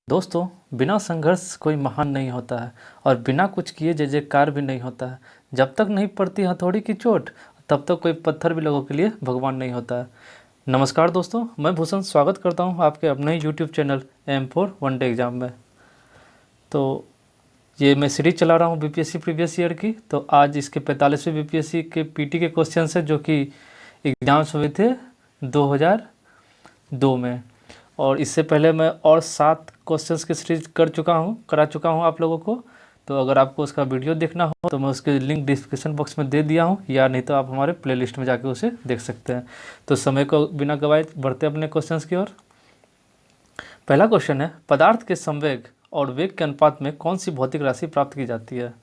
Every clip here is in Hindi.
दोस्तों, बिना संघर्ष कोई महान नहीं होता है और बिना कुछ किए जय जयकार भी नहीं होता है। जब तक नहीं पड़ती हथौड़ी की चोट, तब तक कोई पत्थर भी लोगों के लिए भगवान नहीं होता है। नमस्कार दोस्तों, मैं भूषण स्वागत करता हूं आपके अपने ही YouTube channel M4 one day exam में। तो ये मैं सीरीज चला रहा हूं बीपीएससी प्रीवियस ईयर की। तो आज इसके 45वें बीपीएससी के पीटी के क्वेश्चन है जो कि एग्ज़ाम्स हुए थे 2002 में। और इससे पहले मैं और 7 क्वेश्चंस की सीरीज करा चुका हूँ आप लोगों को। तो अगर आपको उसका वीडियो देखना हो तो मैं उसके लिंक डिस्क्रिप्शन बॉक्स में दे दिया हूँ, या नहीं तो आप हमारे प्लेलिस्ट में जाके उसे देख सकते हैं। तो समय को बिना गवाए बढ़ते अपने क्वेश्चंस की ओर। पहला क्वेश्चन है, पदार्थ के संवेग और वेग के अनुपात में कौन सी भौतिक राशि प्राप्त की जाती है?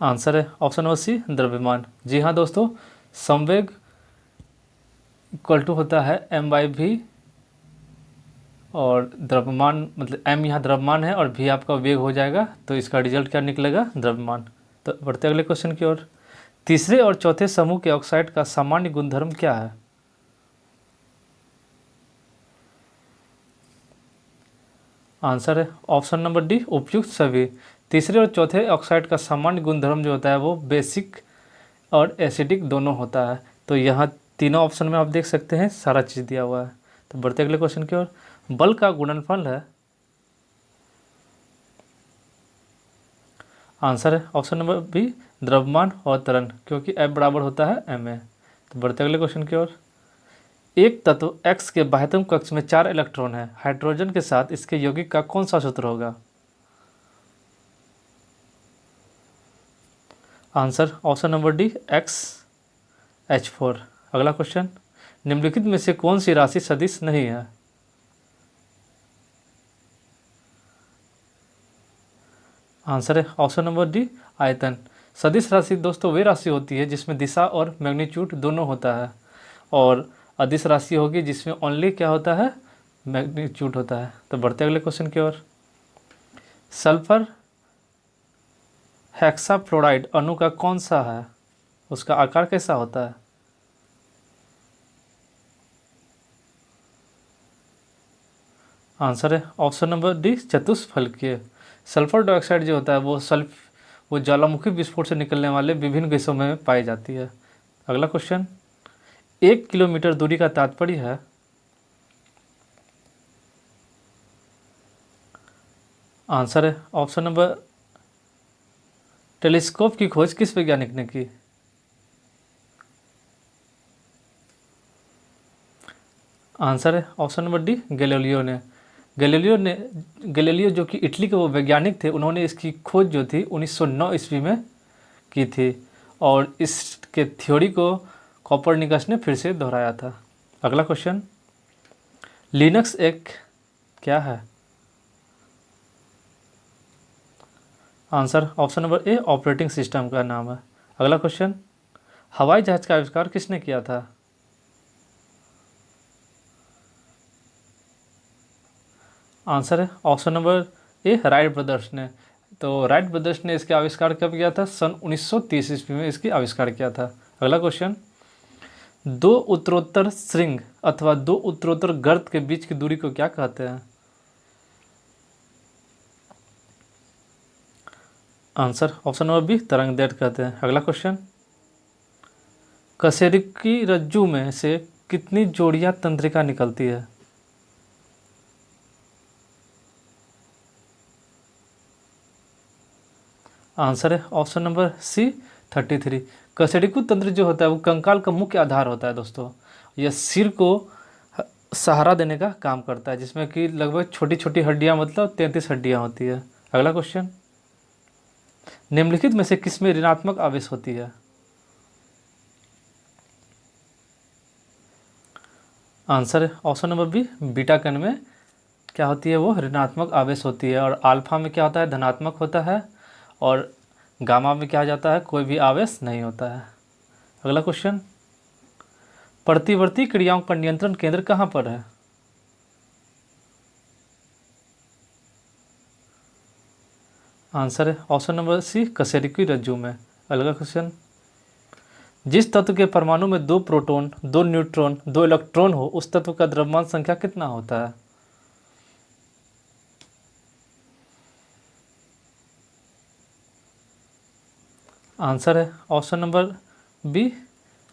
आंसर है ऑप्शन नंबर सी, द्रव्यमान। जी हाँ दोस्तों, संवेग इक्वल टू होता है m/v, और द्रव्यमान मतलब m यहाँ द्रव्यमान है और v आपका वेग हो जाएगा। तो इसका रिजल्ट क्या निकलेगा? द्रव्यमान। तो बढ़ते अगले क्वेश्चन की ओर। तीसरे और चौथे समूह के ऑक्साइड का सामान्य गुणधर्म क्या है? आंसर है ऑप्शन नंबर डी, उपयुक्त सभी। तीसरे और चौथे ऑक्साइड का सामान्य गुणधर्म जो होता है वो बेसिक और एसिडिक दोनों होता है। तो यहाँ तीनों ऑप्शन में आप देख सकते हैं सारा चीज़ दिया हुआ है। तो बढ़ते अगले क्वेश्चन की ओर। बल का गुणनफल है। आंसर है ऑप्शन नंबर बी, द्रव्यमान और त्वरण, क्योंकि F बराबर होता है ma। तो बढ़ते अगले क्वेश्चन की ओर। एक तत्व X के बाह्यतम कक्ष में 4 इलेक्ट्रॉन है, हाइड्रोजन के साथ इसके यौगिक का कौन सा सूत्र होगा? Answer option number D, XH4। अगला क्वेश्चन, निम्नलिखित में से कौन सी राशि सदिश नहीं है? आंसर है ऑप्शन नंबर डी, आयतन। सदिश राशि दोस्तों वे राशि होती है जिसमें दिशा और मैग्नीट्यूड दोनों होता है, और अदिश राशि होगी जिसमें ओनली क्या होता है? मैग्नीट्यूड होता है। तो बढ़ते अगले क्वेश्चन की ओर। सल्फर हेक्साफ्लोराइड अणु का कौन सा है, उसका आकार कैसा होता है? आंसर है ऑप्शन नंबर डी, चतुष्फलकीय। सल्फर डाइऑक्साइड जो होता है वो ज्वालामुखी विस्फोट से निकलने वाले विभिन्न गैसों में पाई जाती है। अगला क्वेश्चन, 1 किलोमीटर दूरी का तात्पर्य है। आंसर है ऑप्शन नंबर, टेलीस्कोप की खोज किस वैज्ञानिक ने की? आंसर है ऑप्शन नंबर डी, गैलीलियो ने। गैलीलियो जो कि इटली के वो वैज्ञानिक थे, उन्होंने इसकी खोज जो थी 1909 ईस्वी में की थी, और इसके थ्योरी को कोपरनिकस ने फिर से दोहराया था। अगला क्वेश्चन, लिनक्स एक क्या है? आंसर ऑप्शन नंबर ए, ऑपरेटिंग सिस्टम का नाम है। अगला क्वेश्चन, हवाई जहाज का आविष्कार किसने किया था? आंसर है ऑप्शन नंबर ए, राइट ब्रदर्स ने। तो राइट ब्रदर्स ने इसका आविष्कार कब किया था? सन 1930 ईस्वी में इसकी आविष्कार किया था। अगला क्वेश्चन, दो उत्तरोत्तर श्रृंग अथवा दो उत्तरोत्तर गर्त के बीच की दूरी को क्या कहते हैं? आंसर ऑप्शन नंबर बी, तरंग दैर्ध्य कहते हैं। अगला क्वेश्चन, कशेरुकी रज्जु में से कितनी जोड़ियां तंत्रिका निकलती है? आंसर है ऑप्शन नंबर सी, 33। कशेरुकी तंत्र जो होता है वो कंकाल का मुख्य आधार होता है दोस्तों। यह सिर को सहारा देने का काम करता है, जिसमें कि लगभग छोटी छोटी हड्डियां मतलब 33 हड्डियां होती है। अगला क्वेश्चन, निम्नलिखित में से किसमें ऋणात्मक आवेश होती है? आंसर है ऑप्शन नंबर बी, बीटा कण में क्या होती है? वो ऋणात्मक आवेश होती है। और अल्फा में क्या होता है? धनात्मक होता है। और गामा में क्या हो जाता है? कोई भी आवेश नहीं होता है। अगला क्वेश्चन, प्रतिवर्ती क्रियाओं का नियंत्रण केंद्र कहाँ पर है? आंसर है ऑप्शन नंबर सी, कशेरुकी रज्जु में। अगला क्वेश्चन, जिस तत्व के परमाणु में 2 प्रोटॉन, 2 न्यूट्रॉन, 2 इलेक्ट्रॉन हो उस तत्व का द्रव्यमान संख्या कितना होता है? आंसर है ऑप्शन नंबर बी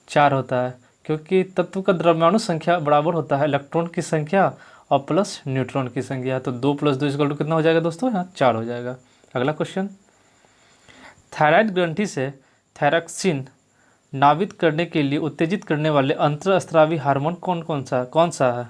4 होता है, क्योंकि तत्व का द्रव्यमाणु संख्या बराबर होता है इलेक्ट्रॉन की संख्या और प्लस न्यूट्रॉन की संख्या। तो 2 + 2 = कितना हो जाएगा दोस्तों? यहाँ 4 हो जाएगा। अगला क्वेश्चन, थायराइड ग्रंथि से थायरॉक्सिन नाभित करने के लिए उत्तेजित करने वाले अंतःस्रावी हार्मोन कौन सा है?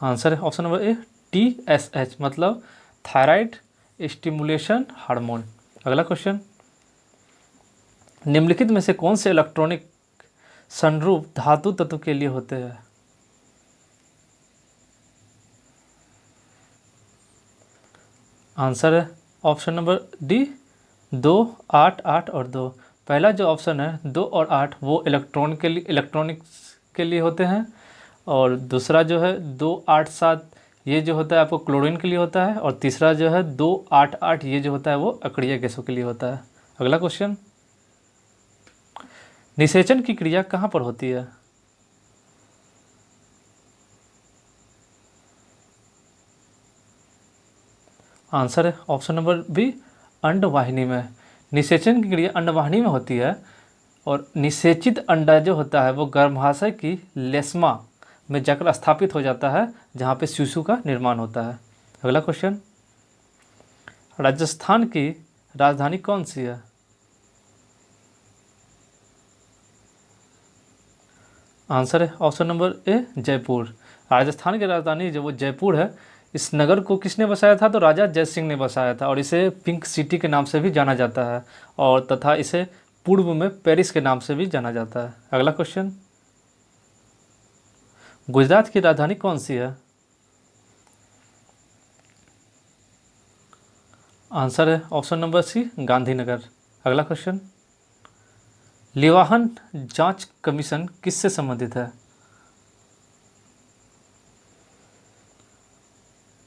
आंसर है ऑप्शन नंबर ए TSH, मतलब थायराइड स्टिमुलेशन हार्मोन। अगला क्वेश्चन, निम्नलिखित में से कौन से इलेक्ट्रॉनिक संरूप धातु तत्व के लिए होते हैं? आंसर है ऑप्शन नंबर डी 2, 8, 8 और 2। पहला जो ऑप्शन है 2 और 8 वो इलेक्ट्रॉनिक्स के लिए होते हैं, और दूसरा जो है 2, 8, 7 ये जो होता है आपको क्लोरीन के लिए होता है, और तीसरा जो है 2, 8, 8 ये जो होता है वो अक्रिय गैसों के लिए होता है। अगला क्वेश्चन, निषेचन की क्रिया कहाँ पर होती है? आंसर है ऑप्शन नंबर बी अंडवाहिनी में। निषेचन की क्रिया अंडवाहिनी में होती है, और निषेचित अंडा जो होता है वो गर्भाशय की लेस्मा में जाकर स्थापित हो जाता है, जहाँ पे शिशु का निर्माण होता है। अगला क्वेश्चन, राजस्थान की राजधानी कौन सी है? आंसर है ऑप्शन नंबर ए जयपुर। राजस्थान की राजधानी जो वो जयपुर है, इस नगर को किसने बसाया था? तो राजा जय सिंह ने बसाया था, और इसे पिंक सिटी के नाम से भी जाना जाता है, और तथा इसे पूर्व में पेरिस के नाम से भी जाना जाता है। अगला क्वेश्चन, गुजरात की राजधानी कौन सी है? आंसर है ऑप्शन नंबर सी गांधीनगर। अगला क्वेश्चन, लिवाहन जांच कमीशन किससे संबंधित है?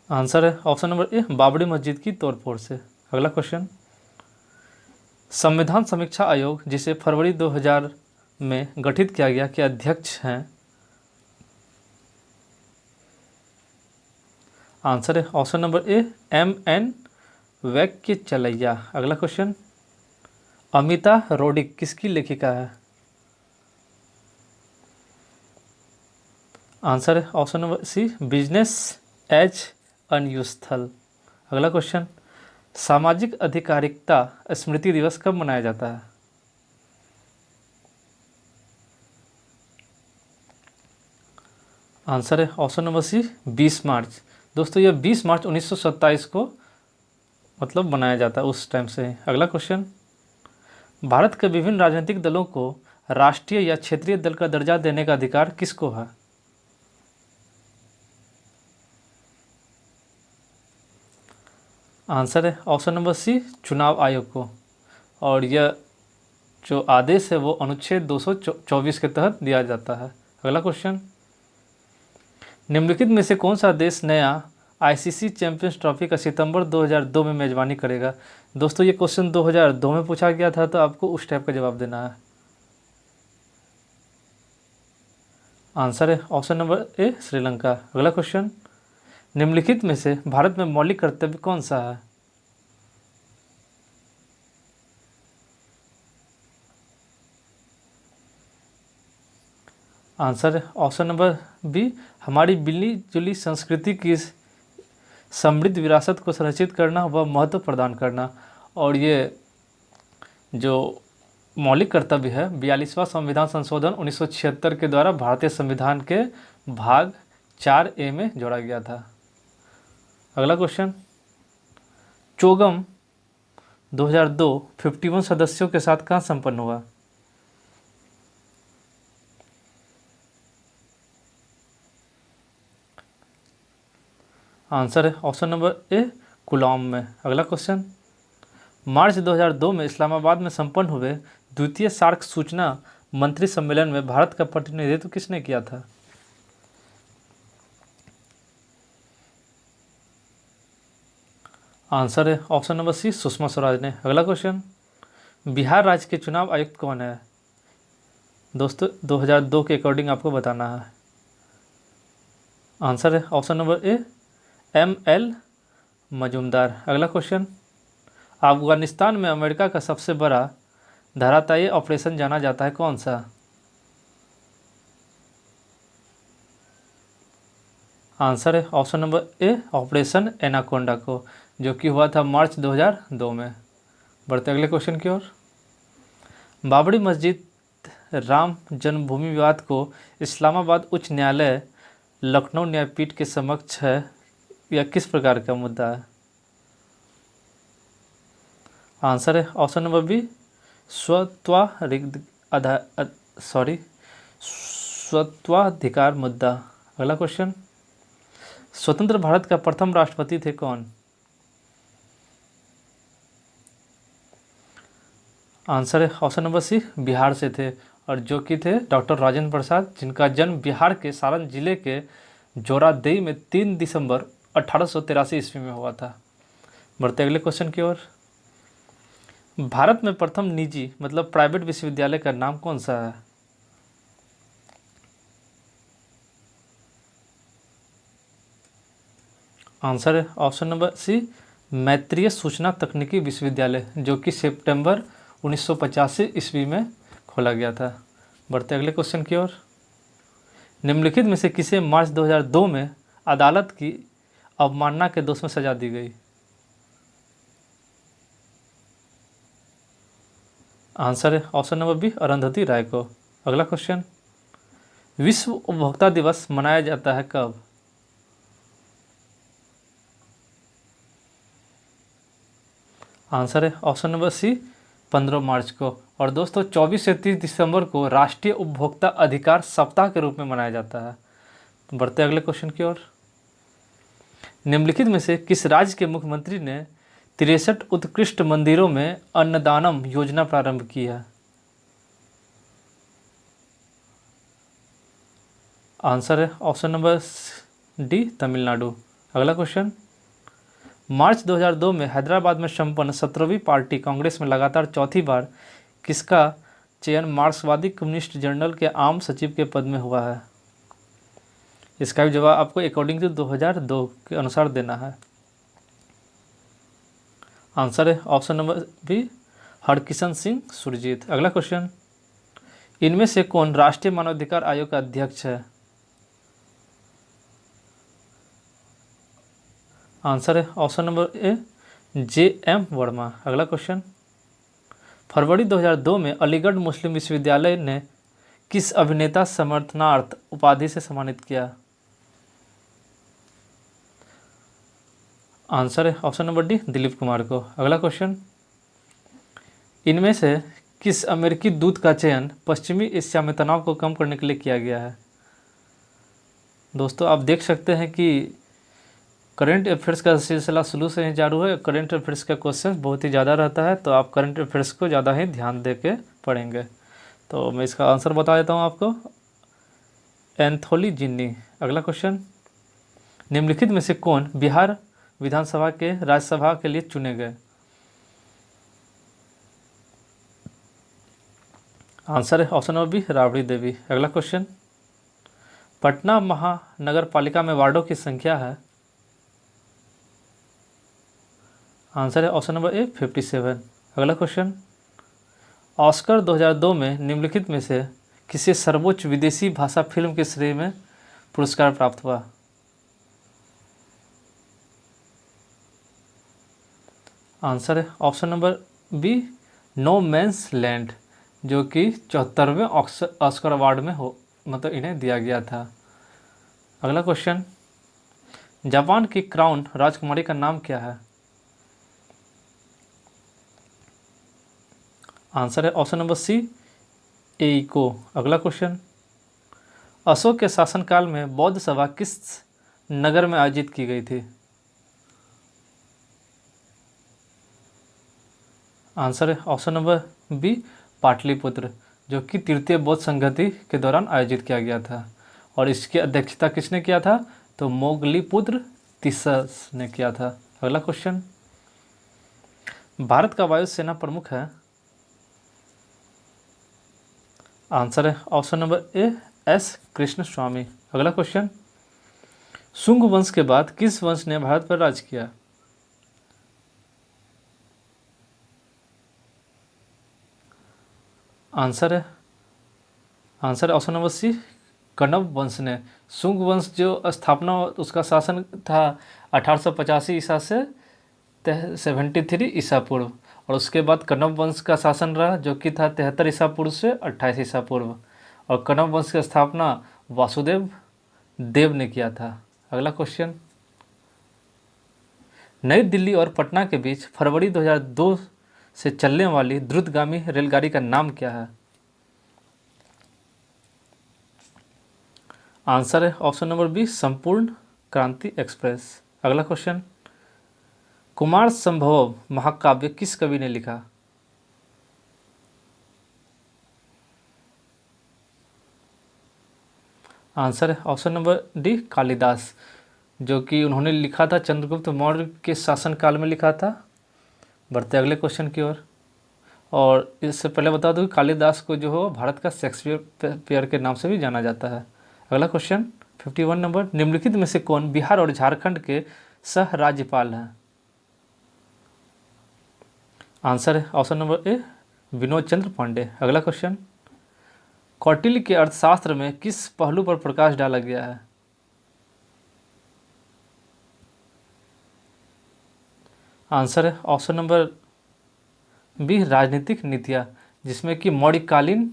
आंसर है ऑप्शन नंबर ए बाबरी मस्जिद की तोड़फोड़ से। अगला क्वेश्चन, संविधान समीक्षा आयोग जिसे फरवरी 2000 में गठित किया गया के अध्यक्ष हैं? आंसर है option number A MN Venkatachaliah. अगला क्वेश्चन, अमिता रोडिक किसकी लेखिका है? आंसर है option number C business as unusual. अगला क्वेश्चन, सामाजिक अधिकारिता स्मृति दिवस कब मनाया जाता है? आंसर है ऑप्शन नंबर सी 20 मार्च। दोस्तों ये 20 मार्च 1927 को मतलब बनाया जाता है उस टाइम से। अगला क्वेश्चन, भारत के विभिन्न राजनीतिक दलों को राष्ट्रीय या क्षेत्रीय दल का दर्जा देने का अधिकार किसको है? आंसर है ऑप्शन नंबर सी चुनाव आयोग को, और यह जो आदेश है वो अनुच्छेद 224 के तहत दिया जाता है। अगला क्वेश्चन, निम्नलिखित में से कौन सा देश नया ICC चैंपियंस ट्रॉफी का सितंबर 2002 में मेजबानी करेगा? दोस्तों ये क्वेश्चन 2002 में पूछा गया था, तो आपको उस टाइप का जवाब देना है। आंसर है ऑप्शन नंबर ए श्रीलंका। अगला क्वेश्चन, निम्नलिखित में से भारत में मौलिक कर्तव्य कौन सा है? आंसर है ऑप्शन नंबर बी हमारी मिली जुली संस्कृति की समृद्ध विरासत को संरक्षित करना व महत्व प्रदान करना। और ये जो मौलिक कर्तव्य है 42वां संविधान संशोधन 1976 के द्वारा भारतीय संविधान के भाग 4A में जोड़ा गया था। अगला क्वेश्चन, चोगम 2002 51 सदस्यों के साथ कहाँ संपन्न हुआ? आंसर है ऑप्शन नंबर ए कुलाम में। अगला क्वेश्चन, मार्च 2002 में इस्लामाबाद में संपन्न हुए द्वितीय सार्क सूचना मंत्री सम्मेलन में भारत का प्रतिनिधित्व किसने किया था? आंसर है option number C, Sushma Swaraj ने। अगला क्वेश्चन, बिहार राज्य के चुनाव आयुक्त कौन है? दोस्तों 2002 के अकॉर्डिंग आपको बताना है। आंसर है ऑप्शन नंबर ए, ML मजूमदार। अगला क्वेश्चन, अफगानिस्तान में अमेरिका का सबसे बड़ा धरातलीय ऑपरेशन जाना जाता है कौन सा? आंसर है ऑप्शन नंबर ए, ऑपरेशन एनाकोंडा को, जो कि हुआ था मार्च 2002 में। बढ़ते अगले क्वेश्चन की ओर। बाबरी मस्जिद राम जन्मभूमि विवाद को इस्लामाबाद उच्च न्यायालय लखनऊ न्यायपीठ के समक्ष है, यह किस प्रकार का मुद्दा है? आंसर है ऑप्शन नंबर बी, स्वत्वाधिकार मुद्दा। अगला क्वेश्चन, स्वतंत्र भारत का प्रथम राष्ट्रपति थे कौन? आंसर है ऑप्शन नंबर सी, बिहार से थे, और जो कि थे डॉक्टर राजेंद्र प्रसाद, जिनका जन्म बिहार के सारण जिले के जोरादेई में 3 दिसंबर 1883 ईस्वी में हुआ था। बढ़ते अगले क्वेश्चन की ओर। भारत में प्रथम निजी मतलब प्राइवेट विश्वविद्यालय का नाम कौन सा है? आंसर है ऑप्शन नंबर सी, मैत्रेय सूचना तकनीकी विश्वविद्यालय, जो कि सितंबर 1985 ईस्वी में खोला गया था। बढ़ते अगले क्वेश्चन की ओर। निम्नलिखित में से किसे मार्च 2002 में अदालत की अवमानना के दोष में सजा दी गई? आंसर है ऑप्शन नंबर बी, अरुंधति राय को। अगला क्वेश्चन, विश्व उपभोक्ता दिवस मनाया जाता है कब? आंसर है ऑप्शन नंबर सी, 15 मार्च को। और दोस्तों 24 से 30 दिसंबर को राष्ट्रीय उपभोक्ता अधिकार सप्ताह के रूप में मनाया जाता है। बढ़ते अगले क्वेश्चन की ओर। निम्नलिखित में से किस राज्य के मुख्यमंत्री ने 63 उत्कृष्ट मंदिरों में अन्नदानम योजना प्रारंभ की है? आंसर है ऑप्शन नंबर डी, तमिलनाडु। अगला क्वेश्चन, मार्च 2002 में हैदराबाद में संपन्न 17वीं पार्टी कांग्रेस में लगातार चौथी बार किसका चयन मार्क्सवादी कम्युनिस्ट जर्नल के आम सचिव के पद में हुआ है? इसका भी जवाब आपको अकॉर्डिंग टू 2002 के अनुसार देना है। आंसर है option number B, Harkishan Singh Surjeet. अगला क्वेश्चन, इनमें से कौन राष्ट्रीय मानवाधिकार आयोग का अध्यक्ष है? आंसर है ऑप्शन नंबर ए, JM वर्मा। अगला क्वेश्चन, फरवरी 2002 में अलीगढ़ मुस्लिम विश्वविद्यालय ने किस अभिनेता समर्थनार्थ उपाधि से सम्मानित किया? आंसर है option number D, Dilip Kumar को। अगला क्वेश्चन, इनमें से किस अमेरिकी दूत का चयन पश्चिमी एशिया में तनाव को कम करने के लिए किया गया है? दोस्तों आप देख सकते हैं कि करंट अफेयर्स का सिलसिला शुरू से ही चालू है। करंट अफेयर्स का क्वेश्चन बहुत ही ज़्यादा रहता है, तो आप करंट अफेयर्स को ज़्यादा ही ध्यान दे के पढ़ेंगे। तो मैं इसका आंसर बता देता हूँ आपको, एंथोनी जिन्नी। अगला क्वेश्चन, निम्नलिखित में से कौन बिहार विधानसभा के राज्यसभा के लिए चुने गए? आंसर है option number B, Rabri Devi. अगला क्वेश्चन, पटना महानगर पालिका में वार्डों की संख्या है? आंसर है ऑप्शन नंबर ए, 57। अगला क्वेश्चन, ऑस्कर 2002 में निम्नलिखित में से किसे सर्वोच्च विदेशी भाषा फिल्म के श्रेणी में पुरस्कार प्राप्त हुआ? आंसर है option number B, no man's land, जो कि 74वें ऑस्कर अवार्ड में मतलब इन्हें दिया गया था। अगला क्वेश्चन, जापान की क्राउन राजकुमारी का नाम क्या है? आंसर है ऑप्शन नंबर सी, एइको। अगला क्वेश्चन, अशोक के शासनकाल में बौद्ध सभा किस नगर में आयोजित की गई थी? आंसर है ऑप्शन नंबर बी, पाटलिपुत्र, जो कि तृतीय बौद्ध संगति के दौरान आयोजित किया गया था। और इसकी अध्यक्षता किसने किया था? तो मोगलीपुत्र तिस्सा ने किया था। अगला क्वेश्चन, भारत का वायुसेना प्रमुख है? आंसर है option number A, S Krishnaswamy. अगला क्वेश्चन, शुंग वंश के बाद किस वंश ने भारत पर राज किया? आंसर है ऑप्शन नंबर सी, कण्व वंश ने। शुंग वंश जो स्थापना उसका शासन था 1885 ईसा से 73 ईसा पूर्व, और उसके बाद कण्व वंश का शासन रहा जो कि था 73 ईसा पूर्व से 28 ईसा पूर्व, और कण्व वंश की स्थापना वासुदेव देव ने किया था। अगला क्वेश्चन, नई दिल्ली और पटना के बीच फरवरी 2002 से चलने वाली द्रुतगामी रेलगाड़ी का नाम क्या है? आंसर है ऑप्शन नंबर बी, संपूर्ण क्रांति एक्सप्रेस। अगला क्वेश्चन, कुमार संभव महाकाव्य किस कवि ने लिखा? आंसर है ऑप्शन नंबर डी, कालिदास, जो कि उन्होंने लिखा था चंद्रगुप्त मौर्य के शासनकाल में लिखा था। बढ़ते अगले क्वेश्चन की ओर, और इससे पहले बता दूं कि कालिदास को जो हो भारत का शेक्सपियर के नाम से भी जाना जाता है। अगला क्वेश्चन 51 नंबर, निम्नलिखित में से कौन बिहार और झारखंड के सह राज्यपाल हैं? आंसर है ऑप्शन नंबर ए, विनोद चंद्र पांडे। अगला क्वेश्चन, कौटिल्य के अर्थशास्त्र में किस पहलू पर प्रकाश डाला गया है? आंसर है ऑप्शन नंबर बी, राजनीतिक नीतियाँ, जिसमें कि मौर्यकालीन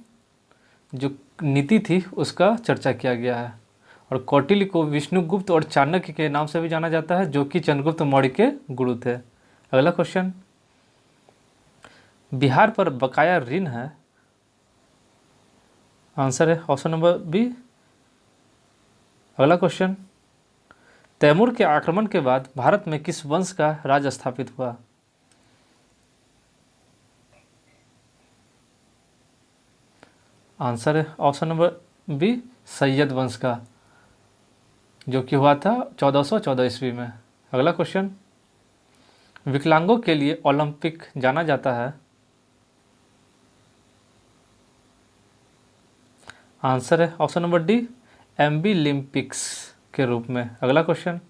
जो नीति थी उसका चर्चा किया गया है। और कौटिल्य को विष्णुगुप्त और चाणक्य के नाम से भी जाना जाता है, जो कि चंद्रगुप्त मौर्य के गुरु थे। अगला क्वेश्चन, बिहार पर बकाया ऋण है? आंसर है ऑप्शन नंबर बी। अगला क्वेश्चन, तैमूर के आक्रमण के बाद भारत में किस वंश का राज स्थापित हुआ? आंसर है ऑप्शन नंबर बी, सैयद वंश का, जो कि हुआ था 1414 ईस्वी में। अगला क्वेश्चन, विकलांगों के लिए ओलंपिक जाना जाता है? आंसर है ऑप्शन नंबर डी, एमबी लिम्पिक्स के रूप में। अगला क्वेश्चन,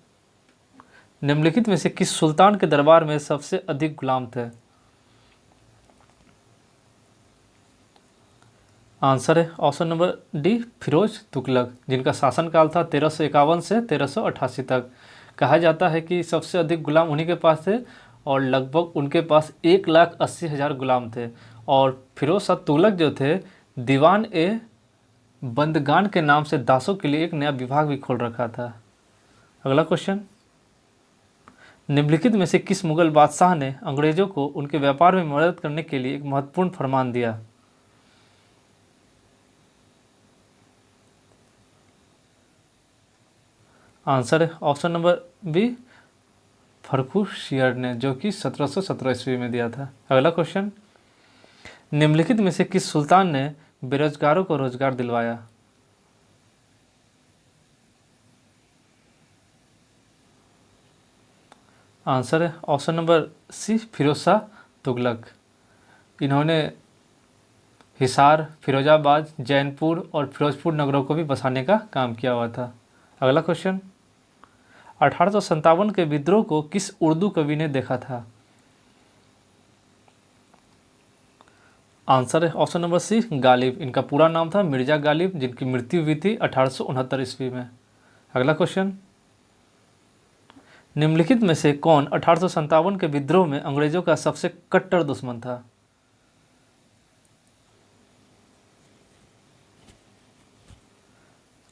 निम्नलिखित में से किस सुल्तान के दरबार में सबसे अधिक गुलाम थे? आंसर है option number D, Firoz Tughlaq, जिनका शासनकाल था 1351 से 1388 तक। कहा जाता है कि सबसे अधिक गुलाम उन्हीं के पास थे, और लगभग उनके पास 1,80,000 गुलाम थे। और फिरोज शाह तुगलक जो थे, दीवान ए बंदगान के नाम से दासों के लिए एक नया विभाग भी खोल रखा था। अगला क्वेश्चन, निम्नलिखित में से किस मुगल बादशाह ने अंग्रेजों को उनके व्यापार में मदद करने के लिए एक महत्वपूर्ण फरमान दिया? आंसर है ऑप्शन नंबर बी, फर्रुखशियर ने, जो कि 1717 ईस्वी में दिया था। अगला क्वेश्चन, निम्नलिखित में से किस सुल्तान ने बेरोजगारों को रोजगार दिलवाया? आंसर है option number C, Firoz Shah Tughlaq. इन्होंने हिसार, फिरोजाबाद, जैनपुर और फिरोजपुर नगरों को भी बसाने का काम किया हुआ था। अगला क्वेश्चन, 1857 के विद्रोह को किस उर्दू कवि ने देखा था? आंसर है ऑप्शन नंबर सी, गालिब। इनका पूरा नाम था मिर्जा गालिब, जिनकी मृत्यु हुई थी 1869 ईस्वी में। अगला क्वेश्चन, निम्नलिखित में से कौन 1857 के विद्रोह में अंग्रेजों का सबसे कट्टर दुश्मन था?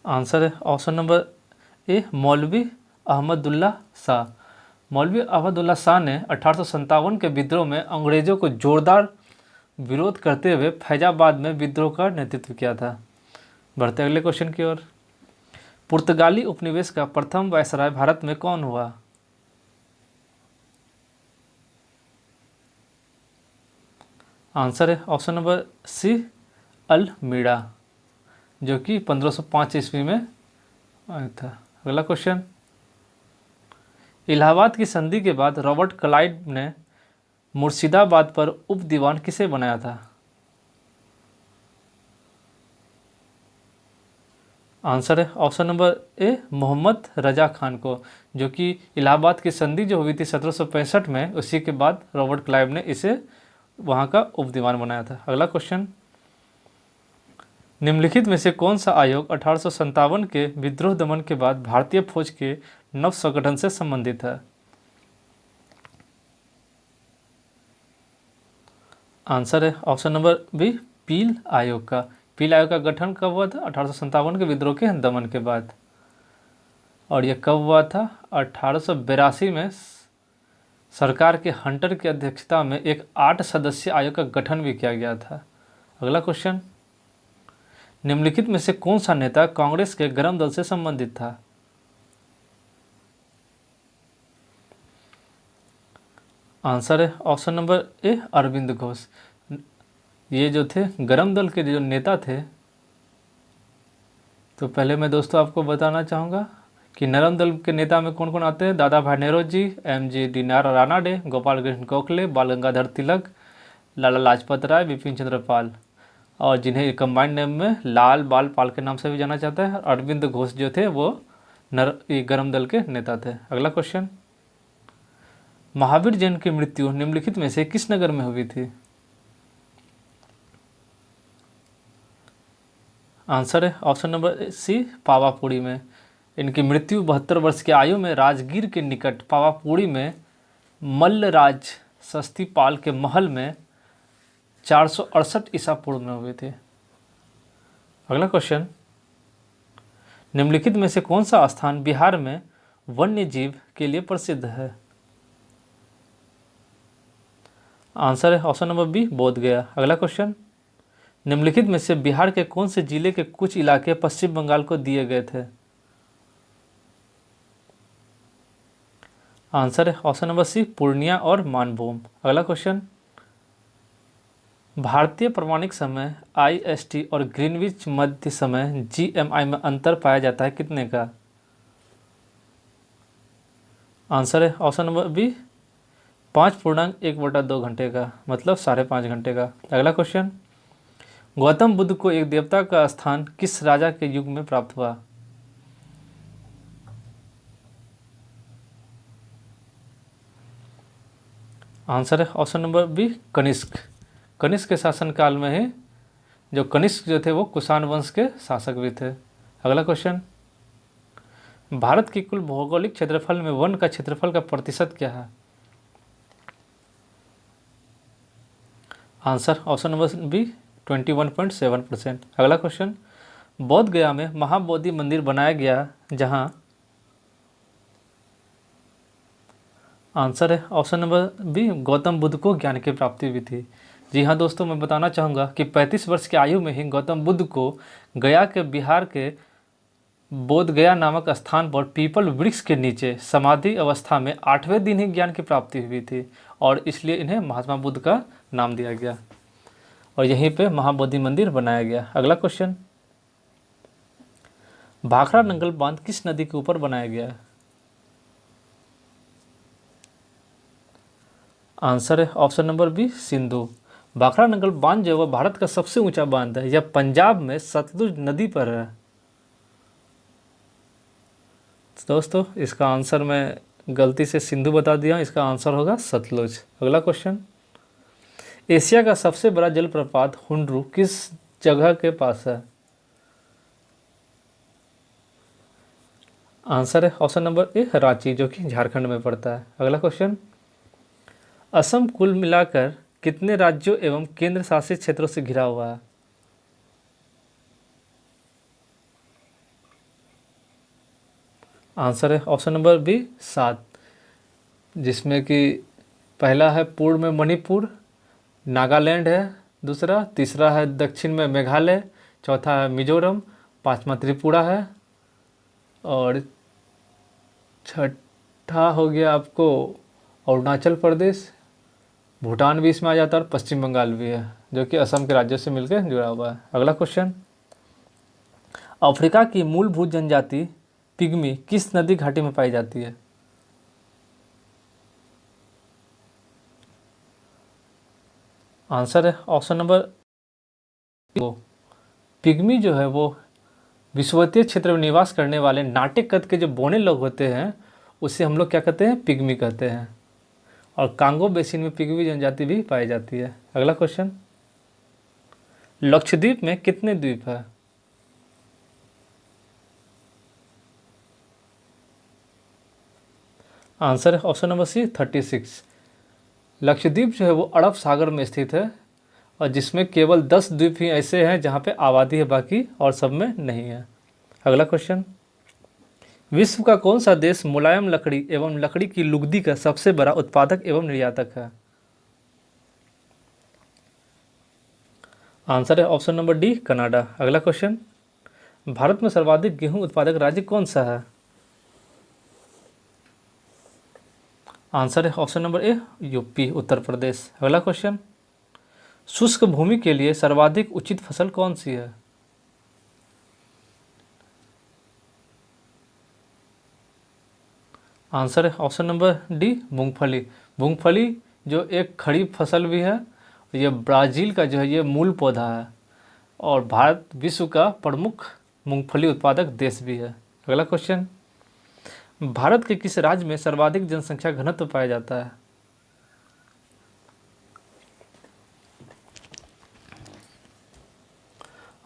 आंसर है ऑप्शन नंबर ए, मौलवी अहमदुल्ला शाह। मौलवी अहमदुल्ला शाह ने 1857 के विद्रोह में अंग्रेजों को जोरदार विरोध करते हुए फैजाबाद में विद्रोह का नेतृत्व किया था। बढ़ते अगले क्वेश्चन की ओर, पुर्तगाली उपनिवेश का प्रथम वायसराय भारत में कौन हुआ? आंसर है ऑप्शन नंबर सी, अल्मीड़ा, जो कि 1505 ईस्वी में आया था। अगला क्वेश्चन, इलाहाबाद की संधि के बाद रॉबर्ट क्लाइव ने मुर्शिदाबाद पर उप दीवान किसे बनाया था? आंसर है ऑप्शन नंबर ए मोहम्मद रजा खान को, जो कि इलाहाबाद की संधि जो हुई थी 1765 में, उसी के बाद रॉबर्ट क्लाइव ने इसे वहाँ का उप दीवान बनाया था। अगला क्वेश्चन, निम्नलिखित में से कौन सा आयोग 1857 के विद्रोह दमन के बाद भारतीय फौज के नव संगठन से संबंधित है? आंसर है ऑप्शन नंबर बी पील आयोग का। पील आयोग का गठन कब हुआ था? 1857 के विद्रोह के दमन के बाद। और यह कब हुआ था? 1882 में सरकार के हंटर की अध्यक्षता में एक 8 सदस्यीय आयोग का गठन भी किया गया था। अगला क्वेश्चन, निम्नलिखित में से कौन सा नेता कांग्रेस के गरम दल से संबंधित था? आंसर है option number A Aurobindo Ghosh. ये जो थे गरम दल के जो नेता थे, तो पहले मैं दोस्तों आपको बताना चाहूँगा कि नरम दल के नेता में कौन कौन आते हैं। दादा भाई नेहरू जी, MG रानाडे, गोपाल कृष्ण गोखले, बाल गंगाधर तिलक, लाला लाजपत राय, बिपिन चंद्र पाल, और जिन्हें कंबाइंड नेम में लाल बाल पाल के नाम से भी जाना जाता है। अरविंद घोष जो थे वो गरम दल के नेता थे। अगला क्वेश्चन, महावीर जैन की मृत्यु निम्नलिखित में से किस नगर में हुई थी? आंसर है ऑप्शन नंबर सी पावापुरी में। इनकी मृत्यु 72 वर्ष की आयु में राजगीर के निकट पावापुरी में मल्लराज सस्तीपाल के महल में 468 ईसा पूर्व में हुए थे। अगला क्वेश्चन, निम्नलिखित में से कौन सा स्थान बिहार में वन्य जीव के लिए प्रसिद्ध है? आंसर है ऑप्शन नंबर बी बोध गया। अगला क्वेश्चन, निम्नलिखित में से बिहार के कौन से जिले के कुछ इलाके पश्चिम बंगाल को दिए गए थे? आंसर है ऑप्शन नंबर सी पूर्णिया और मानभूम। अगला क्वेश्चन, भारतीय प्रमाणिक समय IST और ग्रीनविच मध्य समय GMI में अंतर पाया जाता है कितने का? आंसर है ऑप्शन नंबर बी 5.1/2 घंटे का, मतलब 5.5 घंटे का। अगला क्वेश्चन, गौतम बुद्ध को एक देवता का स्थान किस राजा के युग में प्राप्त हुआ? आंसर है option number B Kanishka. Kanishka के शासनकाल में ही जो कनिष्क जो थे वो कुषाण वंश के शासक भी थे। अगला क्वेश्चन, भारत की कुल भौगोलिक क्षेत्रफल में वन का क्षेत्रफल का प्रतिशत क्या है? Answer option number B 21.7%। अगला क्वेश्चन, बोध गया में महाबोधि मंदिर बनाया गया जहां? आंसर है option number B Gautam Buddha को ज्ञान की प्राप्ति हुई थी। जी हाँ दोस्तों, मैं बताना चाहूँगा कि 35 वर्ष की आयु में ही गौतम बुद्ध को गया के बिहार के बोध गया नामक स्थान पर पीपल वृक्ष के नीचे समाधि अवस्था में 8वें दिन ही ज्ञान की प्राप्ति हुई थी, और इसलिए इन्हें महात्मा बुद्ध का नाम दिया गया और यहीं पे महाबोधि मंदिर बनाया गया। अगला क्वेश्चन, भाखड़ा नंगल बांध किस नदी के ऊपर बनाया गया है? आंसर है option number B Sindhu. Bhakra Nangal बांध जो है भारत का सबसे ऊंचा बांध है। यह पंजाब में सतलुज नदी पर है। दोस्तों इसका आंसर मैं गलती से सिंधु बता दिया, इसका आंसर होगा सतलुज। अगला क्वेश्चन, एशिया का सबसे बड़ा जलप्रपात हुंड्रू किस जगह के पास है? आंसर है ऑप्शन नंबर ए रांची, जो कि झारखंड में पड़ता है। अगला क्वेश्चन, असम कुल मिलाकर कितने राज्यों एवं केंद्र शासित क्षेत्रों से घिरा हुआ है? आंसर है ऑप्शन नंबर बी 7, जिसमें कि पहला है पूर्व में मणिपुर, नागालैंड है दूसरा, तीसरा है दक्षिण में मेघालय, चौथा है मिजोरम, पांचवा त्रिपुरा है, और छठा हो गया आपको अरुणाचल प्रदेश, भूटान भी इसमें आ जाता है, और पश्चिम बंगाल भी है, जो कि असम के राज्यों से मिलकर जुड़ा हुआ है। अगला क्वेश्चन, अफ्रीका की मूलभूत जनजाति पिग्मी किस नदी घाटी में पाई जाती है? आंसर है ऑप्शन नंबर वो पिग्मी जो है वो विषुवतीय क्षेत्र में निवास करने वाले नाटे कद के जो बौने लोग होते हैं उसे हम लोग क्या कहते हैं, पिग्मी कहते हैं। और कांगो बेसिन में पिग्मी जनजाति भी पाई जाती है। अगला क्वेश्चन, लक्षद्वीप में कितने द्वीप है? आंसर है ऑप्शन नंबर सी 36। लक्षद्वीप जो है वो अरब सागर में स्थित है और जिसमें केवल 10 द्वीप ही ऐसे हैं जहाँ पे आबादी है, बाकी और सब में नहीं है। अगला क्वेश्चन, विश्व का कौन सा देश मुलायम लकड़ी एवं लकड़ी की लुगदी का सबसे बड़ा उत्पादक एवं निर्यातक है? आंसर है ऑप्शन नंबर डी कनाडा। अगला क्वेश्चन, भारत में सर्वाधिक गेहूं उत्पादक राज्य कौन सा है? आंसर है ऑप्शन नंबर ए यूपी उत्तर प्रदेश। अगला क्वेश्चन, शुष्क भूमि के लिए सर्वाधिक उचित फसल कौन सी है? आंसर है ऑप्शन नंबर डी मूंगफली। मूंगफली जो एक खड़ी फसल भी है, ये ब्राज़ील का जो है ये मूल पौधा है और भारत विश्व का प्रमुख मूंगफली उत्पादक देश भी है। अगला क्वेश्चन, भारत के किस राज्य में सर्वाधिक जनसंख्या घनत्व पाया जाता है?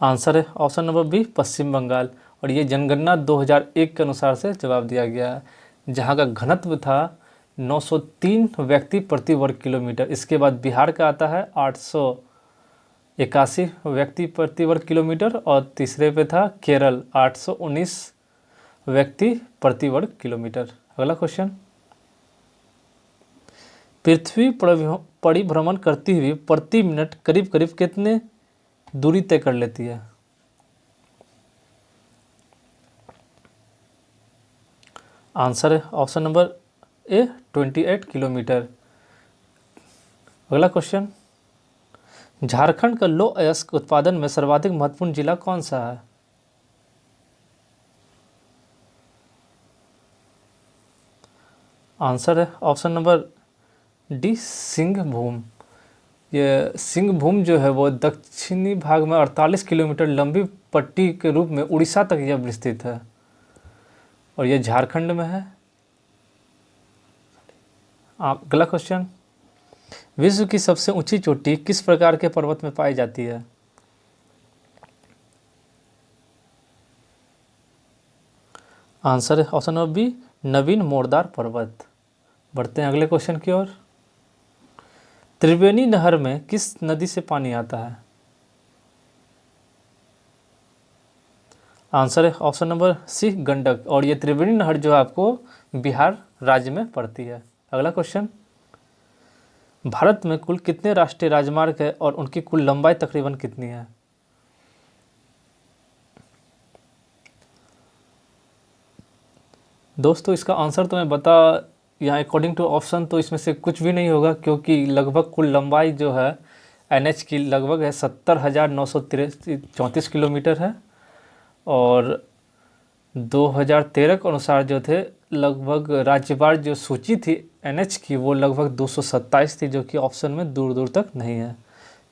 आंसर है ऑप्शन नंबर बी पश्चिम बंगाल। और ये जनगणना 2001 के अनुसार से जवाब दिया गया है, जहाँ का घनत्व था 903 व्यक्ति प्रति वर्ग किलोमीटर। इसके बाद बिहार का आता है 881 व्यक्ति प्रति वर्ग किलोमीटर और तीसरे पे था केरल 819 व्यक्ति प्रति वर्ग किलोमीटर। अगला क्वेश्चन, पृथ्वी परिभ्रमण करती हुई प्रति मिनट करीब करीब कितने दूरी तय कर लेती है? आंसर है ऑप्शन नंबर ए 28 किलोमीटर। अगला क्वेश्चन, झारखंड का लौह अयस्क उत्पादन में सर्वाधिक महत्वपूर्ण जिला कौन सा है? आंसर है ऑप्शन नंबर डी सिंहभूम। ये सिंहभूम जो है वो दक्षिणी भाग में 48 किलोमीटर लंबी पट्टी के रूप में उड़ीसा तक यह विस्तृत है और यह झारखंड में है। अगला क्वेश्चन, विश्व की सबसे ऊंची चोटी किस प्रकार के पर्वत में पाई जाती है? आंसर है ऑप्शन नंबर बी नवीन मोरदार पर्वत। बढ़ते हैं अगले क्वेश्चन की ओर। त्रिवेणी नहर में किस नदी से पानी आता है? आंसर है ऑप्शन नंबर सी गंडक। और ये त्रिवेणी नहर जो है आपको बिहार राज्य में पड़ती है। अगला क्वेश्चन, भारत में कुल कितने राष्ट्रीय राजमार्ग है और उनकी कुल लंबाई तकरीबन कितनी है? दोस्तों इसका आंसर तो मैं बता, यहाँ अकॉर्डिंग टू ऑप्शन तो इसमें से कुछ भी नहीं होगा, क्योंकि लगभग कुल लंबाई जो है एनएच की लगभग है 70,934 किलोमीटर है और 2013 के अनुसार जो थे लगभग राज्यवार जो सूची थी एनएच की वो लगभग 227 थी, जो कि ऑप्शन में दूर दूर तक नहीं है।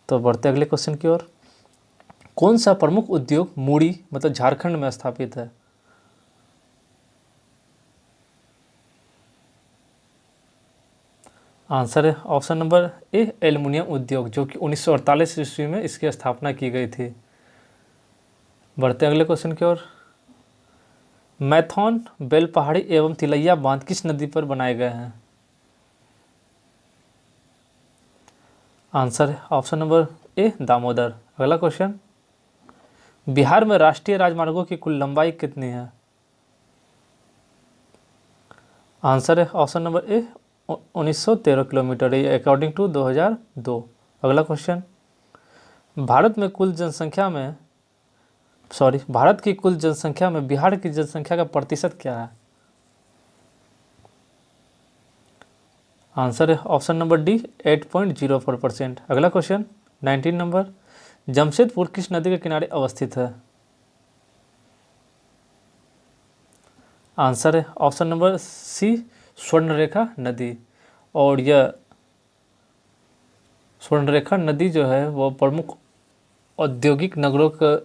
तो बढ़ते अगले क्वेश्चन की ओर। कौन सा प्रमुख उद्योग मूड़ी मतलब झारखंड में स्थापित है? आंसर है ऑप्शन नंबर ए एल्युमिनियम उद्योग, जो कि 1948 ईस्वी में इसकी स्थापना की गई थी। बढ़ते अगले क्वेश्चन की ओर। मैथॉन बेलपहाड़ी एवं तिलैया बांध किस नदी पर बनाए गए हैं? आंसर है ऑप्शन नंबर ए दामोदर। अगला क्वेश्चन, बिहार में राष्ट्रीय राजमार्गों की कुल लंबाई कितनी है? आंसर है ऑप्शन नंबर ए 1913 किलोमीटर, ये अकॉर्डिंग टू 2002। अगला क्वेश्चन, भारत में कुल जनसंख्या में भारत की कुल जनसंख्या में बिहार की जनसंख्या का प्रतिशत क्या है? आंसर है ऑप्शन नंबर डी 8.04%। अगला क्वेश्चन 19 नंबर, जमशेदपुर किस नदी के किनारे अवस्थित है? आंसर है ऑप्शन नंबर सी स्वर्णरेखा नदी। और यह स्वर्णरेखा नदी जो है वो प्रमुख औद्योगिक नगरों का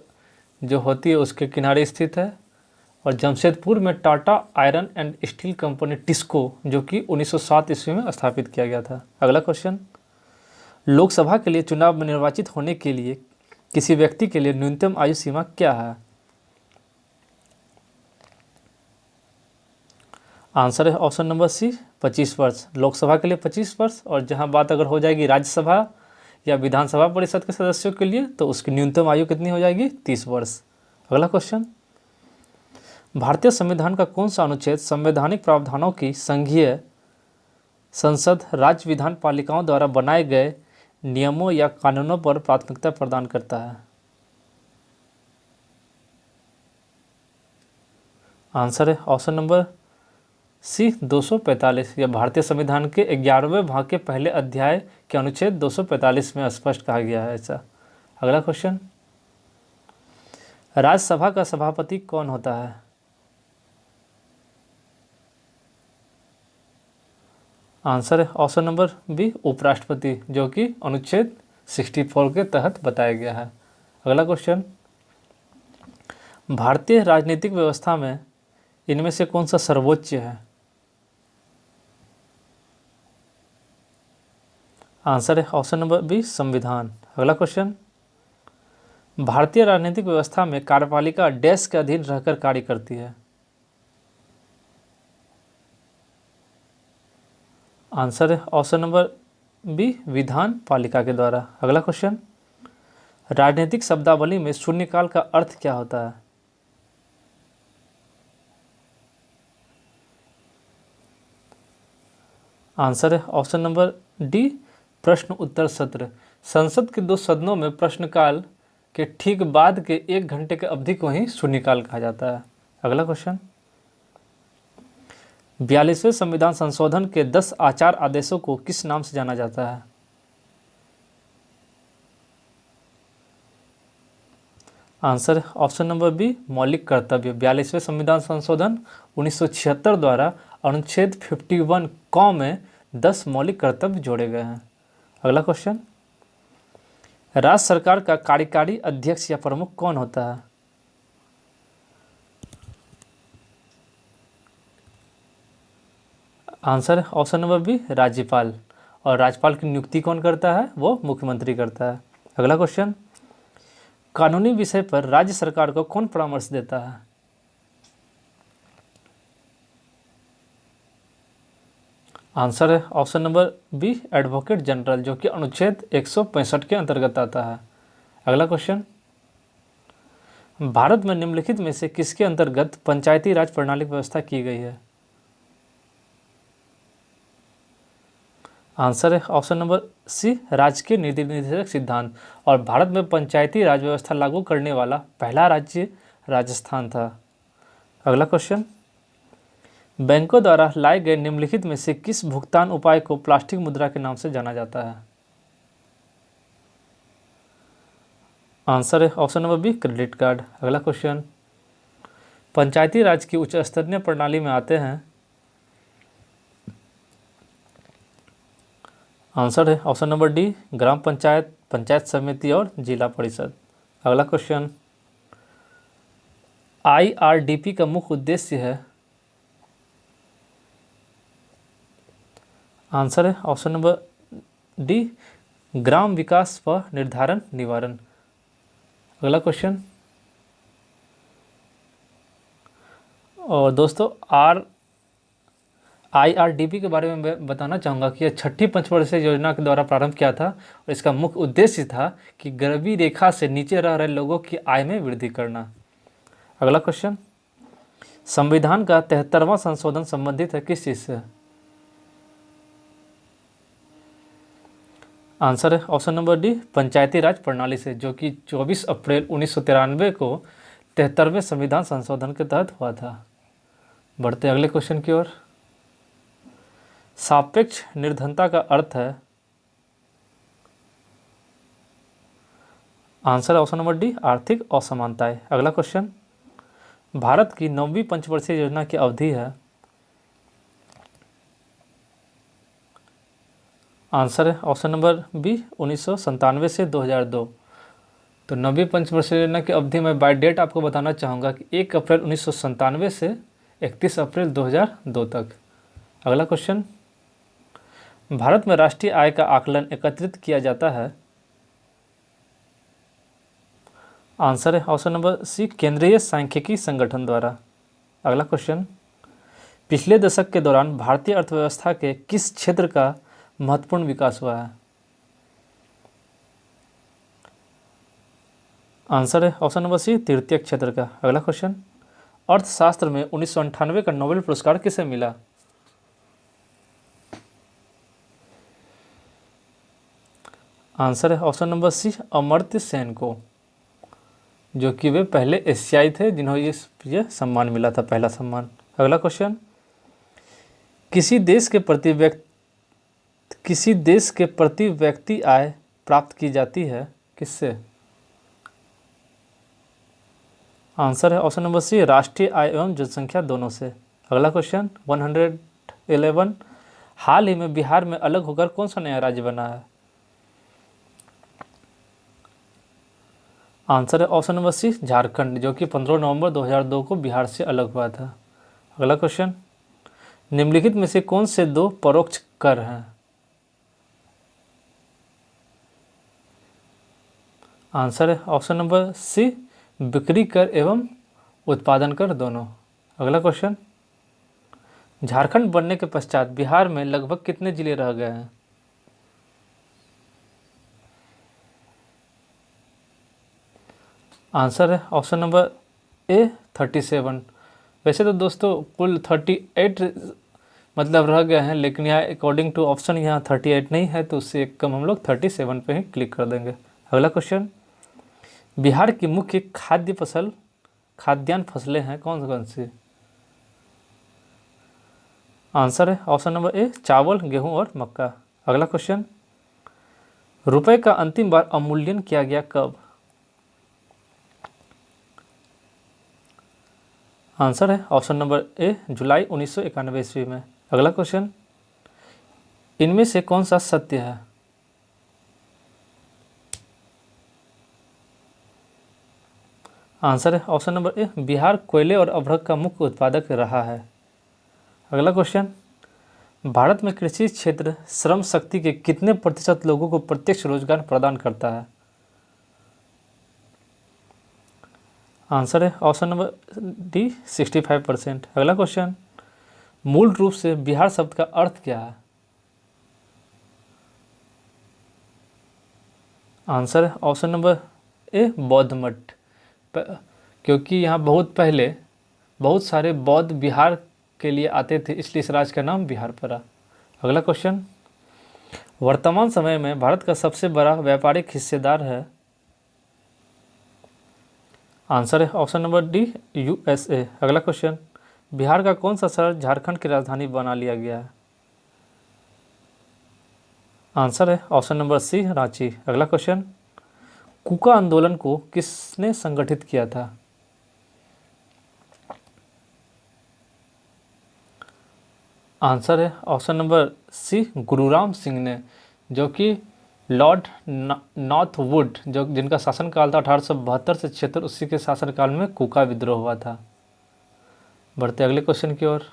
जो होती है उसके किनारे स्थित है। और जमशेदपुर में Tata iron and steel company TISCO जो कि 1907 ईस्वी में स्थापित किया गया था। अगला क्वेश्चन, लोकसभा के लिए चुनाव में निर्वाचित होने के लिए किसी व्यक्ति के लिए न्यूनतम आयु सीमा क्या है? आंसर है ऑप्शन नंबर सी 25 वर्ष। लोकसभा के लिए 25 वर्ष, और जहां बात अगर हो जाएगी राज्यसभा या विधानसभा परिषद के सदस्यों के लिए तो उसकी न्यूनतम आयु कितनी हो जाएगी? 30 वर्ष। अगला क्वेश्चन, भारतीय संविधान का कौन सा अनुच्छेद संवैधानिक प्रावधानों की संघीय संसद राज्य विधान पालिकाओं द्वारा बनाए गए नियमों या कानूनों पर प्राथमिकता प्रदान करता है? आंसर है ऑप्शन नंबर सी 245। यह भारतीय संविधान के 11वें भाग के पहले अध्याय के अनुच्छेद 245 में स्पष्ट कहा गया है ऐसा। अगला क्वेश्चन, राज्यसभा का सभापति कौन होता है? आंसर है ऑप्शन नंबर बी उपराष्ट्रपति, जो कि अनुच्छेद 64 के तहत बताया गया है। अगला क्वेश्चन, भारतीय राजनीतिक व्यवस्था में इनमें से कौन सा सर्वोच्च है? आंसर है ऑप्शन नंबर बी संविधान। अगला क्वेश्चन, भारतीय राजनीतिक व्यवस्था में कार्यपालिका डैश के अधीन रहकर कार्य करती है? आंसर है ऑप्शन नंबर बी विधान पालिका के द्वारा। अगला क्वेश्चन, राजनीतिक शब्दावली में शून्यकाल का अर्थ क्या होता है? आंसर है ऑप्शन नंबर डी प्रश्न उत्तर सत्र। संसद के 2 सदनों में प्रश्नकाल के ठीक बाद के 1 घंटे के अवधि को ही शून्यकाल कहा जाता है। अगला क्वेश्चन, 42वें संविधान संशोधन के 10 आचार आदेशों को किस नाम से जाना जाता है? आंसर है ऑप्शन नंबर बी मौलिक कर्तव्य। 42वें संविधान संशोधन 1976 द्वारा अनुच्छेद 51 क में 10 मौलिक कर्तव्य जोड़े गए हैं। अगला क्वेश्चन, राज्य सरकार का कार्यकारी अध्यक्ष या प्रमुख कौन होता है? आंसर है ऑप्शन नंबर बी राज्यपाल, और राज्यपाल की नियुक्ति कौन करता है? वो मुख्यमंत्री करता है। अगला क्वेश्चन, कानूनी विषय पर राज्य सरकार को कौन परामर्श देता है? आंसर है option number B advocate general, जो कि अनुच्छेद 165 के अंतर्गत आता है। अगला क्वेश्चन, भारत में निम्नलिखित में से किसके अंतर्गत पंचायती राज प्रणाली की व्यवस्था की गई है? आंसर है ऑप्शन नंबर सी राजकीय नीति निर्देशक सिद्धांत, और भारत में पंचायती राज व्यवस्था लागू करने वाला पहला राज्य राजस्थान था। अगला क्वेश्चन, बैंकों द्वारा लाए गए निम्नलिखित में से किस भुगतान उपाय को प्लास्टिक मुद्रा के नाम से जाना जाता है? आंसर है option number B credit card. अगला क्वेश्चन, पंचायती राज की उच्च स्तरीय प्रणाली में आते हैं। आंसर है option number D gram panchayat, panchayat samiti और जिला परिषद। अगला क्वेश्चन, आईआरडीपी का मुख्य उद्देश्य है? आंसर है ऑप्शन नंबर डी ग्राम विकास व निर्धारण निवारण। अगला क्वेश्चन, और दोस्तों आईआरडीपी के बारे में मैं बताना चाहूँगा कि यह 6ठी पंचवर्षीय योजना के द्वारा प्रारंभ किया था, और इसका मुख्य उद्देश्य था कि गरीबी रेखा से नीचे रह रहे लोगों की आय में वृद्धि करना। अगला क्वेश्चन, संविधान का 73वां संशोधन संबंधित है किस चीज़ से? आंसर है ऑप्शन नंबर डी पंचायती राज प्रणाली से, जो कि 24 अप्रैल 1993 को 73वें संविधान संशोधन के तहत हुआ था। बढ़ते अगले क्वेश्चन की ओर। सापेक्ष निर्धनता का अर्थ है? आंसर ऑप्शन नंबर डी आर्थिक असमानताएं। अगला क्वेश्चन, भारत की 9वीं पंचवर्षीय योजना की अवधि है? आंसर है ऑप्शन नंबर बी 1997 से 2002। तो नवी पंचवर्षीय योजना की अवधि में बाय डेट आपको बताना चाहूँगा कि 1 अप्रैल 1997 से 31 अप्रैल 2002 तक। अगला क्वेश्चन, भारत में राष्ट्रीय आय का आकलन एकत्रित किया जाता है। आंसर है ऑप्शन नंबर सी केंद्रीय सांख्यिकी संगठन द्वारा। अगला क्वेश्चन, पिछले दशक के दौरान भारतीय अर्थव्यवस्था के किस क्षेत्र का महत्वपूर्ण विकास हुआ है। आंसर है ऑप्शन नंबर सी तृतीय क्षेत्र का। अगला क्वेश्चन, अर्थशास्त्र में 1998 का नोबेल पुरस्कार किसे मिला। आंसर है option number C Amartya Sen को, जो कि वे पहले एशियाई थे जिन्होंने ये सम्मान मिला था, पहला सम्मान। अगला क्वेश्चन, किसी देश के प्रति व्यक्ति आय प्राप्त की जाती है किससे। आंसर है ऑप्शन नंबर सी राष्ट्रीय आय एवं जनसंख्या दोनों से। अगला क्वेश्चन 111, हाल ही में बिहार में अलग होकर कौन सा नया राज्य बना है। आंसर है ऑप्शन नंबर सी झारखंड, जो कि 15 नवंबर 2002 को बिहार से अलग हुआ था। अगला क्वेश्चन, निम्नलिखित में से कौन से दो परोक्ष कर हैं। आंसर है ऑप्शन नंबर सी बिक्री कर एवं उत्पादन कर दोनों। अगला क्वेश्चन, झारखंड बनने के पश्चात बिहार में लगभग कितने जिले रह गए हैं। आंसर है ऑप्शन नंबर ए 37। वैसे तो दोस्तों कुल 38 मतलब रह गए हैं, लेकिन यहाँ अकॉर्डिंग टू ऑप्शन यहाँ 38 नहीं है, तो उससे एक कम हम लोग 37 पे ही क्लिक कर देंगे। अगला क्वेश्चन, बिहार की मुख्य खाद्यान्न फसलें हैं कौन कौन सी। आंसर है ऑप्शन नंबर ए चावल, गेहूं और मक्का। अगला क्वेश्चन, रुपए का अंतिम बार अवमूल्यन किया गया कब। आंसर है ऑप्शन नंबर ए जुलाई 1991 ईस्वी में। अगला क्वेश्चन, इनमें से कौन सा सत्य है। आंसर है ऑप्शन नंबर ए बिहार कोयले और अभ्रक का मुख्य उत्पादक रहा है। अगला क्वेश्चन, भारत में कृषि क्षेत्र श्रम शक्ति के कितने प्रतिशत लोगों को प्रत्यक्ष रोजगार प्रदान करता है। आंसर है ऑप्शन नंबर डी 65%। अगला क्वेश्चन, मूल रूप से बिहार शब्द का अर्थ क्या है। आंसर है ऑप्शन नंबर ए बौद्ध मठ, क्योंकि यहाँ बहुत पहले बहुत सारे बौद्ध बिहार के लिए आते थे, इसलिए इस राज्य का नाम बिहार पड़ा। अगला क्वेश्चन, वर्तमान समय में भारत का सबसे बड़ा व्यापारिक हिस्सेदार है। आंसर है ऑप्शन नंबर डी USA। अगला क्वेश्चन, बिहार का कौन सा शहर झारखंड की राजधानी बना लिया गया है। आंसर है ऑप्शन नंबर सी रांची। अगला क्वेश्चन, कूका आंदोलन को किसने संगठित किया था। आंसर है ऑप्शन नंबर सी गुरुराम सिंह ने, जो कि लॉर्ड नॉर्थवुड जो जिनका शासनकाल था 1872 से 76, उसी के शासनकाल में कूका विद्रोह हुआ था। बढ़ते अगले क्वेश्चन की ओर,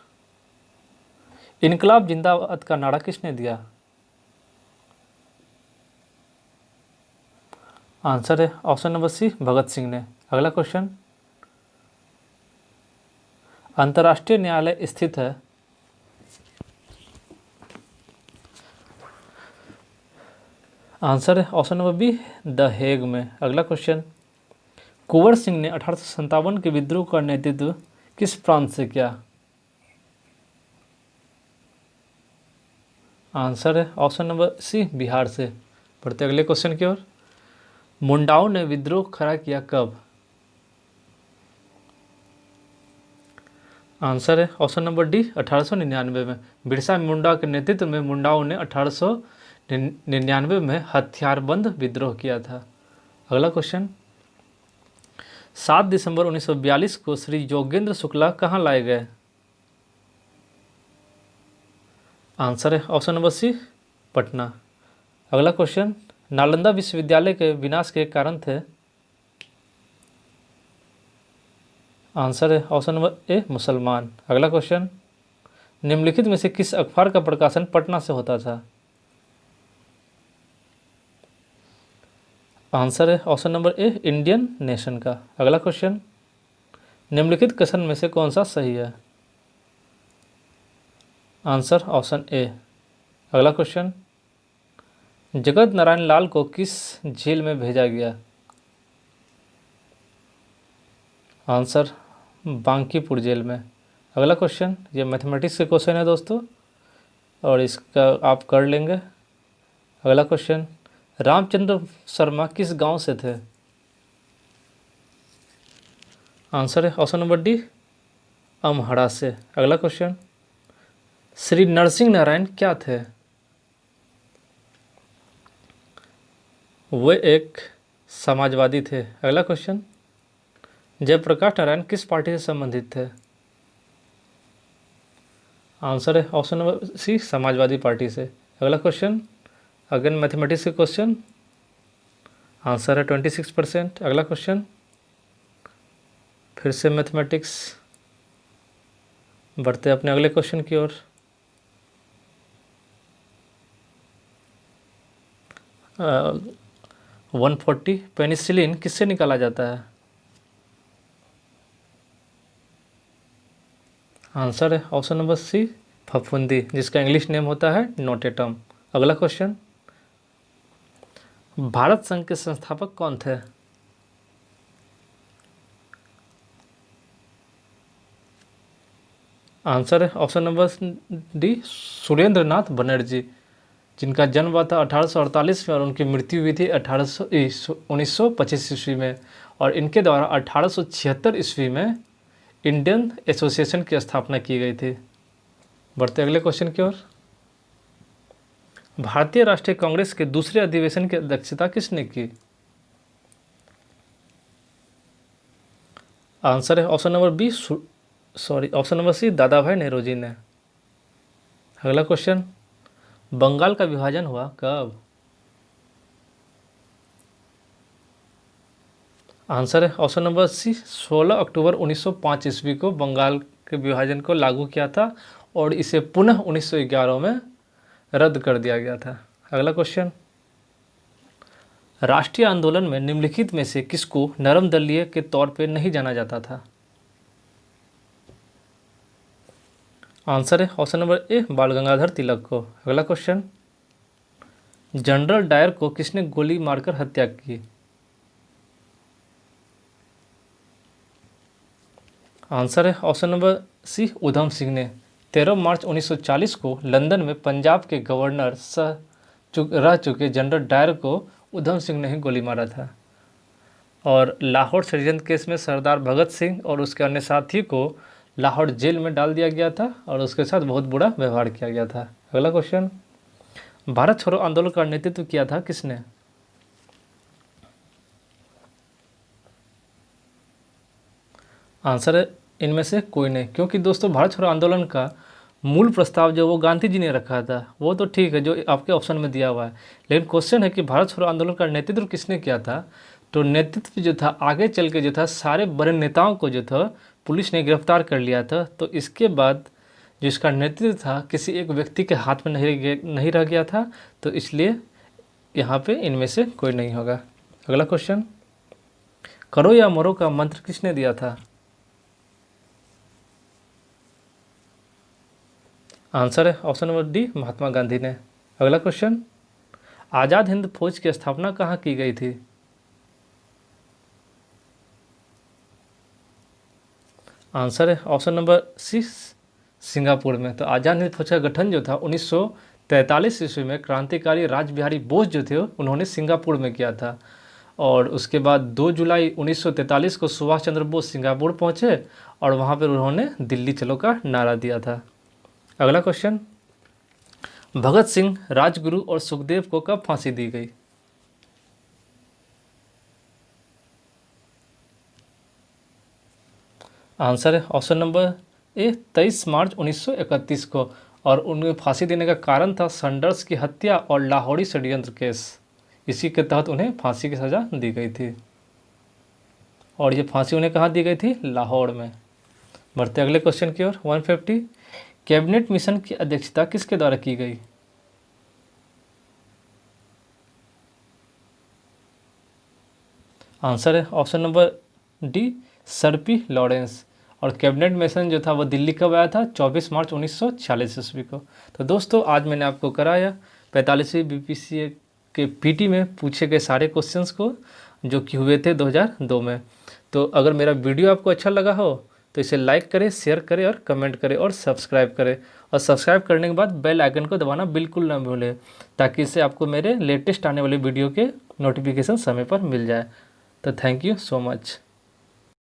इनकलाब जिंदाबाद का नारा किसने दिया। आंसर है ऑप्शन नंबर सी भगत सिंह ने। अगला क्वेश्चन, अंतर्राष्ट्रीय न्यायालय स्थित है। आंसर है option number be the Hague में। अगला क्वेश्चन, कुंवर सिंह ने 1857 के विद्रोह का नेतृत्व किस प्रांत से किया। आंसर है ऑप्शन नंबर सी बिहार से। बढ़ते अगले क्वेश्चन की ओर, मुंडाओं ने विद्रोह खड़ा किया कब। आंसर है ऑप्शन नंबर डी 1899 में। बिरसा मुंडा के नेतृत्व में मुंडाओं ने 1899 में हथियारबंद विद्रोह किया था। अगला क्वेश्चन, 7 दिसंबर 1942 को श्री योगेंद्र शुक्ला कहाँ लाए गए। आंसर है ऑप्शन नंबर सी पटना। अगला क्वेश्चन, नालंदा विश्वविद्यालय के विनाश के कारण थे। आंसर है ऑप्शन नंबर ए मुसलमान। अगला क्वेश्चन, निम्नलिखित में से किस अखबार का प्रकाशन पटना से होता था। आंसर है ऑप्शन नंबर ए इंडियन नेशन का। अगला क्वेश्चन, निम्नलिखित कथन में से कौन सा सही है। Answer option A. अगला क्वेश्चन, जगत नारायण लाल को किस जेल में भेजा गया। आंसर बांकीपुर जेल में। अगला क्वेश्चन, ये मैथमेटिक्स के क्वेश्चन है दोस्तों और इसका आप कर लेंगे। अगला क्वेश्चन, रामचंद्र शर्मा किस गांव से थे। आंसर है ऑप्शन नंबर डी अमहड़ा से। अगला क्वेश्चन, श्री नरसिंह नारायण क्या थे। वे एक समाजवादी थे। अगला क्वेश्चन, जयप्रकाश नारायण किस पार्टी से संबंधित थे। आंसर है option number C Samajwadi party से। अगला क्वेश्चन, अगेन मैथमेटिक्स के क्वेश्चन, आंसर है 26%। अगला क्वेश्चन, फिर से मैथमेटिक्स, बढ़ते अपने अगले क्वेश्चन की ओर। 140 पेनिसिलिन किससे निकाला जाता है। आंसर है ऑप्शन नंबर सी फफूंदी, जिसका इंग्लिश नेम होता है नोटेटम। अगला क्वेश्चन, भारत संघ के संस्थापक कौन थे। आंसर है ऑप्शन नंबर डी सुरेंद्र नाथ बनर्जी, जिनका जन्म हुआ था 1848 में और उनकी मृत्यु हुई थी 1925 ईस्वी में। और इनके द्वारा 1876 ईस्वी में इंडियन एसोसिएशन की स्थापना की गई थी। बढ़ते अगले क्वेश्चन की ओर। भारतीय राष्ट्रीय कांग्रेस के दूसरे अधिवेशन की अध्यक्षता किसने की। आंसर है option number B option number C Dadabhai Nehru ji ने। अगला क्वेश्चन, बंगाल का विभाजन हुआ कब। आंसर है ऑप्शन नंबर सी 16 अक्टूबर 1905 ईस्वी को बंगाल के विभाजन को लागू किया था और इसे पुनः 1911 में रद्द कर दिया गया था। अगला क्वेश्चन, राष्ट्रीय आंदोलन में निम्नलिखित में से किसको नरम दलीय के तौर पर नहीं जाना जाता था। आंसर है ऑप्शन नंबर ए बाल गंगाधर तिलक को। अगला क्वेश्चन, जनरल डायर को किसने गोली मारकर हत्या की। आंसर है ऑप्शन नंबर सी उधम सिंह ने। 13 मार्च 1940 को लंदन में पंजाब के गवर्नर रह चुके जनरल डायर को उधम सिंह ने ही गोली मारा था। और लाहौर षड्यंत्र केस में सरदार भगत सिंह और उसके अन्य साथी को लाहौर जेल में डाल दिया गया था और उसके साथ बहुत बुरा व्यवहार किया गया था। अगला क्वेश्चन, भारत छोड़ो आंदोलन का नेतृत्व किया था किसने। आंसर है इनमें से कोई नहीं, क्योंकि दोस्तों भारत छोड़ो आंदोलन का मूल प्रस्ताव जो वो गांधी जी ने रखा था वो तो ठीक है जो आपके ऑप्शन में दिया हुआ है, लेकिन क्वेश्चन है कि भारत छोड़ो आंदोलन का नेतृत्व किसने किया था। तो नेतृत्व जो था आगे चल के जो था सारे बड़े नेताओं को जो था पुलिस ने गिरफ्तार कर लिया था। तो इसके बाद जो इसका नेतृत्व था किसी एक व्यक्ति के हाथ में नहीं रह गया था, तो इसलिए यहाँ पे इनमें से कोई नहीं होगा। अगला क्वेश्चन, करो या मरो का मंत्र किसने दिया था। आंसर है option number D Mahatma Gandhi ने। अगला क्वेश्चन, आज़ाद हिंद फौज की स्थापना कहाँ की गई थी। आंसर है ऑप्शन नंबर सी सिंगापुर में। तो आज़ाद हिंद फौज का गठन जो था 1943 ईस्वी में क्रांतिकारी राज बोस जो थे उन्होंने सिंगापुर में किया था। और उसके बाद 2 जुलाई 1943 को सुभाष चंद्र बोस सिंगापुर पहुँचे और वहाँ पर उन्होंने दिल्ली चलो का नारा दिया था। अगला क्वेश्चन, भगत सिंह, राजगुरु और सुखदेव को कब फांसी दी गई। आंसर है ऑप्शन नंबर ए 23 मार्च 1931 को। और उन्हें फांसी देने का कारण था सैंडर्स की हत्या और लाहौरी षड्यंत्र केस। इसी के तहत उन्हें फांसी की सज़ा दी गई थी और ये फांसी उन्हें कहाँ दी गई थी? लाहौर में। बढ़ते अगले क्वेश्चन की ओर। 150 कैबिनेट मिशन की अध्यक्षता किसके द्वारा की गई? आंसर है option number D, sir P Lawrence. और कैबिनेट मिशन जो था वो दिल्ली कब आया था? 24 मार्च 1946 ईस्वी को। तो दोस्तों आज मैंने आपको कराया 45वीं BPCA के PT में पूछे गए सारे क्वेश्चंस को जो कि हुए थे 2002 में। तो अगर मेरा वीडियो आपको अच्छा लगा हो तो इसे लाइक करें, शेयर करें और कमेंट करें और सब्सक्राइब करें। और सब्सक्राइब करने के बाद बेल आइकन को दबाना बिल्कुल ना भूलें, ताकि इससे आपको मेरे लेटेस्ट आने वाले वीडियो के नोटिफिकेशन समय पर मिल जाए। तो थैंक यू सो मच।